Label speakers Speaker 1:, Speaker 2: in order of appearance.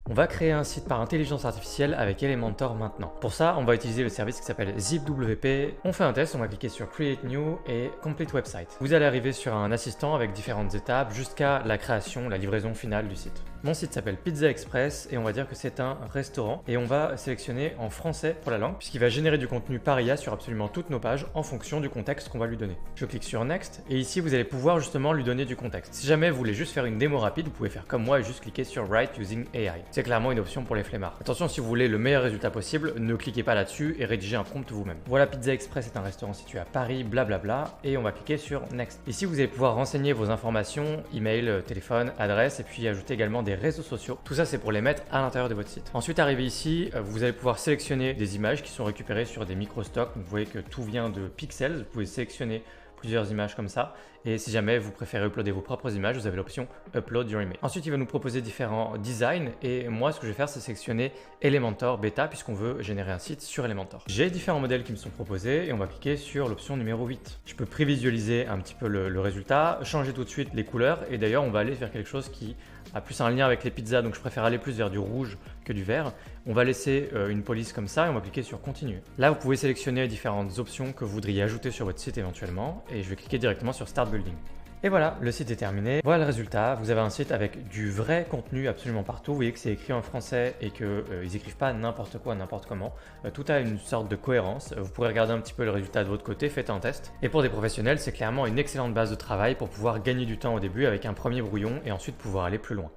Speaker 1: On va créer un site par intelligence artificielle avec Elementor maintenant. Pour ça, on va utiliser le service qui s'appelle ZIPWP. On fait un test, on va cliquer sur Create New et Complete Website. Vous allez arriver sur un assistant avec différentes étapes jusqu'à la création, la livraison finale du site. Mon site s'appelle Pizza Express et on va dire que c'est un restaurant et on va sélectionner en français pour la langue puisqu'il va générer du contenu par IA sur absolument toutes nos pages en fonction du contexte qu'on va lui donner. Je clique sur Next et ici vous allez pouvoir justement lui donner du contexte. Si jamais vous voulez juste faire une démo rapide, vous pouvez faire comme moi et juste cliquer sur Write Using AI. C'est clairement une option pour les flemmards. Attention, si vous voulez le meilleur résultat possible, ne cliquez pas là-dessus et rédigez un prompt vous-même. Voilà, Pizza Express est un restaurant situé à Paris, blablabla, et on va cliquer sur Next. Ici, vous allez pouvoir renseigner vos informations, email, téléphone, adresse, et puis ajouter également des réseaux sociaux. Tout ça, c'est pour les mettre à l'intérieur de votre site. Ensuite, arrivé ici, vous allez pouvoir sélectionner des images qui sont récupérées sur des micro-stocks. Vous voyez que tout vient de pixels. Vous pouvez sélectionner plusieurs images comme ça, et si jamais vous préférez uploader vos propres images, vous avez l'option Upload Your Image. Ensuite, il va nous proposer différents designs, et moi ce que je vais faire, c'est sélectionner Elementor Beta puisqu'on veut générer un site sur Elementor. J'ai différents modèles qui me sont proposés et on va cliquer sur l'option numéro 8. Je peux prévisualiser un petit peu le résultat, changer tout de suite les couleurs, et d'ailleurs on va aller vers quelque chose qui a plus un lien avec les pizzas, donc je préfère aller plus vers du rouge que du vert. On va laisser une police comme ça et on va cliquer sur Continuer. Là, vous pouvez sélectionner différentes options que vous voudriez ajouter sur votre site éventuellement, et je vais cliquer directement sur Start Building. Et voilà, le site est terminé. Voilà le résultat. Vous avez un site avec du vrai contenu absolument partout. Vous voyez que c'est écrit en français et qu'ils écrivent pas n'importe quoi, n'importe comment. Tout a une sorte de cohérence. Vous pourrez regarder un petit peu le résultat de votre côté, faites un test. Et pour des professionnels, c'est clairement une excellente base de travail pour pouvoir gagner du temps au début avec un premier brouillon et ensuite pouvoir aller plus loin.